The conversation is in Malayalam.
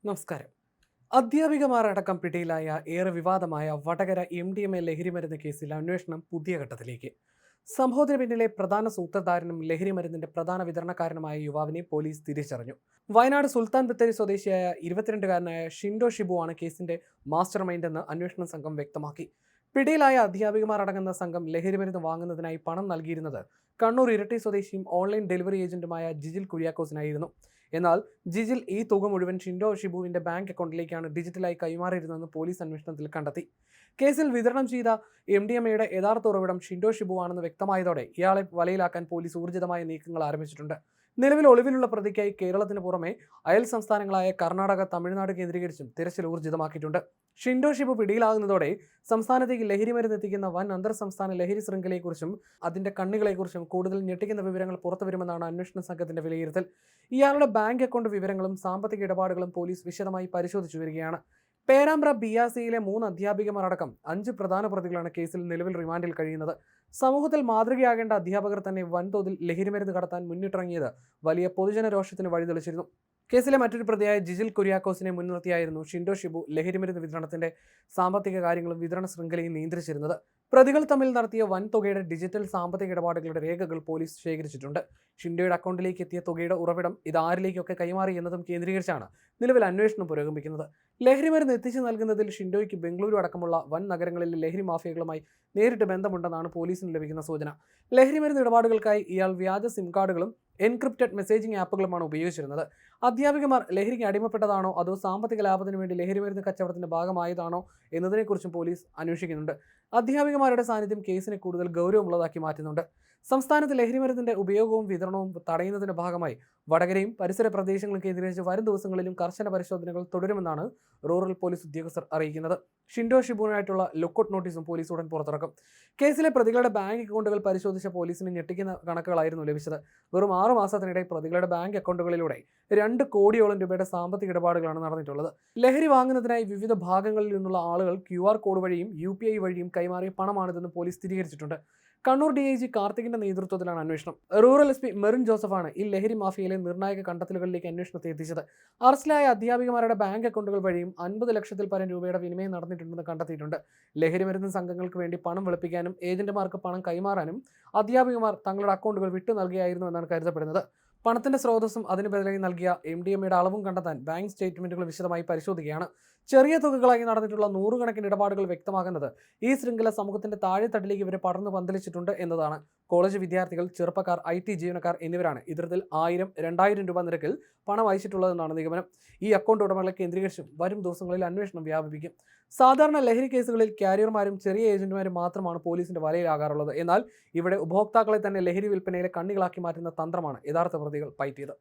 നമസ്കാരം. അധ്യാപികമാരടക്കം പിടിയിലായ ഏറെ വിവാദമായ വടകര MDMA ലഹരിമരുന്ന് കേസിൽ അന്വേഷണം പുതിയ ഘട്ടത്തിലേക്ക്. സംഭവത്തിന് പിന്നിലെ പ്രധാന സൂത്രധാരനും ലഹരിമരുന്നിന്റെ പ്രധാന വിതരണക്കാരനുമായ യുവാവിനെ പോലീസ് തിരിച്ചറിഞ്ഞു. വയനാട് സുൽത്താൻ ബത്തേരി സ്വദേശിയായ 22-കാരനായ ഷിൻഡോ ഷിബു ആണ് കേസിന്റെ മാസ്റ്റർ മൈൻഡ് എന്ന് അന്വേഷണ സംഘം വ്യക്തമാക്കി. പിടിയിലായ അധ്യാപികമാരടങ്ങുന്ന സംഘം ലഹരിമരുന്ന് വാങ്ങുന്നതിനായി പണം നൽകിയിരുന്നത് കണ്ണൂർ ഇരട്ടി സ്വദേശിയും ഓൺലൈൻ ഡെലിവറി ഏജന്റുമായ ജിജിൽ കുര്യാക്കോസിനായിരുന്നു. എന്നാൽ ജിജിൽ ഈ തുക മുഴുവൻ ഷിൻഡോ ഷിബുവിന്റെ ബാങ്ക് അക്കൗണ്ടിലേക്കാണ് ഡിജിറ്റലായി കൈമാറിയിരുന്നതെന്ന് പോലീസ് അന്വേഷണത്തിൽ കണ്ടെത്തി. കേസിൽ വിതരണം ചെയ്ത MDMAയുടെ യഥാർത്ഥ ഉറവിടം ഷിൻഡോ ഷിബു ആണെന്ന് വ്യക്തമായതോടെ ഇയാളെ വലയിലാക്കാൻ പോലീസ് ഊർജിതമായ നീക്കങ്ങൾ ആരംഭിച്ചിട്ടുണ്ട്. നിലവിൽ ഒളിവിലുള്ള പ്രതിക്കായി കേരളത്തിന് പുറമെ അയൽ സംസ്ഥാനങ്ങളായ കർണാടക, തമിഴ്നാട് കേന്ദ്രീകരിച്ചും തിരച്ചിൽ ഊർജിതമാക്കിയിട്ടുണ്ട്. ഷിൻഡോ ഷിബു പിടിയിലാകുന്നതോടെ സംസ്ഥാനത്തേക്ക് ലഹരിമരുന്ന് എത്തിക്കുന്ന വൻ അന്തർ സംസ്ഥാന ലഹരി ശൃംഖലയെക്കുറിച്ചും അതിന്റെ കണ്ണികളെക്കുറിച്ചും കൂടുതൽ ഞെട്ടിക്കുന്ന വിവരങ്ങൾ പുറത്തുവരുമെന്നാണ് അന്വേഷണ സംഘത്തിന്റെ വിലയിരുത്തൽ. ഇയാളുടെ ബാങ്ക് അക്കൗണ്ട് വിവരങ്ങളും സാമ്പത്തിക ഇടപാടുകളും പോലീസ് വിശദമായി പരിശോധിച്ചു വരികയാണ്. പേരാമ്പ്ര BRCയിലെ 3 അധ്യാപികമാരടക്കം 5 പ്രധാന പ്രതികളാണ് കേസിൽ നിലവിൽ റിമാൻഡിൽ കഴിയുന്നത്. സമൂഹത്തിൽ മാതൃകയാകേണ്ട അധ്യാപകർ തന്നെ വൻതോതിൽ ലഹരിമരുന്ന് കടത്താൻ മുന്നിട്ടിറങ്ങിയത് വലിയ പൊതുജന രോഷത്തിന് വഴിതെളിച്ചിരുന്നു. കേസിലെ മറ്റൊരു പ്രതിയായ ജിജിൽ കുര്യാക്കോസിനെ മുൻനിർത്തിയായിരുന്നു ഷിൻഡോ ഷിബു ലഹരിമരുന്ന് വിതരണത്തിന്റെ സാമ്പത്തിക കാര്യങ്ങളും വിതരണ ശൃംഖലയും നിയന്ത്രിച്ചിരുന്നത്. പ്രതികൾ തമ്മിൽ നടത്തിയ വൻതുകയുടെ ഡിജിറ്റൽ സാമ്പത്തിക ഇടപാടുകളുടെ രേഖകൾ പോലീസ് ശേഖരിച്ചിട്ടുണ്ട്. ഷിൻഡോയുടെ അക്കൗണ്ടിലേക്ക് എത്തിയ തുകയുടെ ഉറവിടം ഇത് ആരിലേക്കൊക്കെ കൈമാറി എന്നതും കേന്ദ്രീകരിച്ചാണ് നിലവിൽ അന്വേഷണം പുരോഗമിക്കുന്നത്. ലഹരിമരുന്ന് എത്തിച്ചു നൽകുന്നതിൽ ഷിൻഡോയ്ക്ക് ബംഗളൂരു അടക്കമുള്ള വൻ നഗരങ്ങളിലെ ലഹരി മാഫിയകളുമായി നേരിട്ട് ബന്ധമുണ്ടെന്നാണ് പോലീസിന് ലഭിക്കുന്ന സൂചന. ലഹരിമരുന്ന് ഇടപാടുകൾക്കായി ഇയാൾ വ്യാജ സിം കാർഡുകളും എൻക്രിപ്റ്റഡ് മെസ്സേജിംഗ് ആപ്പുകളുമാണ് ഉപയോഗിച്ചിരുന്നത്. അധ്യാപികമാർ ലഹരിക്ക് അടിമപ്പെട്ടതാണോ അതോ സാമ്പത്തിക ലാഭത്തിന് വേണ്ടി ലഹരിമരുന്ന് കച്ചവടത്തിന്റെ ഭാഗമായതാണോ എന്നതിനെക്കുറിച്ചും പോലീസ് അന്വേഷിക്കുന്നുണ്ട്. അധ്യാപികമാരുടെ സാന്നിധ്യം കേസിനെ കൂടുതൽ ഗൗരവമുള്ളതാക്കി മാറ്റുന്നുണ്ട്. സംസ്ഥാനത്ത് ലഹരിമരുന്നിന്റെ ഉപയോഗവും വിതരണവും തടയുന്നതിന്റെ ഭാഗമായി വടകരയും പരിസര പ്രദേശങ്ങളും കേന്ദ്രീകരിച്ച് വരും ദിവസങ്ങളിലും കർശന പരിശോധനകൾ തുടരുമെന്നാണ് റൂറൽ പോലീസ് ഉദ്യോഗസ്ഥർ അറിയിക്കുന്നത്. ഷിൻഡോ ഷിബുവിനായിട്ടുള്ള ലുക്കൌട്ട് നോട്ടീസും പോലീസ് ഉടൻ പുറത്തിറക്കും. കേസിലെ പ്രതികളുടെ ബാങ്ക് അക്കൗണ്ടുകൾ പരിശോധിച്ച പോലീസിന് ഞെട്ടിക്കുന്ന കണക്കുകളായിരുന്നു ലഭിച്ചത്. വെറും 6 മാസത്തിനിടെ പ്രതികളുടെ ബാങ്ക് അക്കൗണ്ടുകളിലൂടെ 2 കോടിയോളം രൂപയുടെ സാമ്പത്തിക ഇടപാടുകളാണ് നടന്നിട്ടുള്ളത്. ലഹരി വാങ്ങുന്നതിനായി വിവിധ ഭാഗങ്ങളിൽ നിന്നുള്ള ആളുകൾ QR കോഡ് വഴിയും UPI വഴിയും കൈമാറിയ പണമാണിതെന്ന് പോലീസ് സ്ഥിരീകരിച്ചിട്ടുണ്ട്. കണ്ണൂർ DIG കാർത്തികിന്റെ നേതൃത്വത്തിലാണ് അന്വേഷണം. റൂറൽ SP മെറിൻ ജോസഫാണ് ഈ ലഹരി മാഫിയയിലെ നിർണായക കണ്ടെത്തലുകളിലേക്ക് അന്വേഷണത്തെ എത്തിച്ചത്. അറസ്റ്റിലായ അധ്യാപികമാരുടെ ബാങ്ക് അക്കൗണ്ടുകൾ വഴിയും 50 ലക്ഷത്തിൽ പരം രൂപയുടെ വിനിമയം നടന്നിട്ടുണ്ടെന്ന് കണ്ടെത്തിയിട്ടുണ്ട്. ലഹരിമരുന്ന് സംഘങ്ങൾക്ക് വേണ്ടി പണം വെളുപ്പിക്കാനും ഏജന്റുമാർക്ക് പണം കൈമാറാനും അധ്യാപികമാർ തങ്ങളുടെ അക്കൗണ്ടുകൾ വിട്ടു നൽകുകയായിരുന്നു എന്നാണ് കരുതപ്പെടുന്നത്. പണത്തിന്റെ സ്രോതസ്സും അതിന് ബദലായി നൽകിയ MDMAയുടെ അളവും കണ്ടെത്താൻ ബാങ്ക് സ്റ്റേറ്റ്മെന്റുകൾ വിശദമായി പരിശോധിക്കുകയാണ്. ചെറിയ തുകകളായി നടന്നിട്ടുള്ള 100 കണക്കിന് ഇടപാടുകൾ വ്യക്തമാക്കുന്നത് ഈ ശൃംഖല സമൂഹത്തിന്റെ താഴെത്തട്ടിലേക്ക് ഇവരെ പടർന്നു പന്തലിച്ചിട്ടുണ്ട് എന്നതാണ്. കോളേജ് വിദ്യാർത്ഥികൾ, ചെറുപ്പക്കാർ, IT ജീവനക്കാർ എന്നിവരാണ് ഇത്തരത്തിൽ 1000, 2000 രൂപ നിരക്കിൽ പണം അയച്ചിട്ടുള്ളതെന്നാണ് നിഗമനം. ഈ അക്കൗണ്ട് ഉടമകളെ കേന്ദ്രീകരിച്ചും വരും ദിവസങ്ങളിൽ അന്വേഷണം വ്യാപിപ്പിക്കും. സാധാരണ ലഹരി കേസുകളിൽ ക്യാരിയർമാരും ചെറിയ ഏജന്റുമാരും മാത്രമാണ് പോലീസിന്റെ വലയിലാകാറുള്ളത്. എന്നാൽ ഇവിടെ ഉപഭോക്താക്കളെ തന്നെ ലഹരി വിൽപ്പനയിലെ കണ്ണികളാക്കി മാറ്റുന്ന തന്ത്രമാണ് യഥാർത്ഥ പ്രതികൾ പയറ്റിയത്.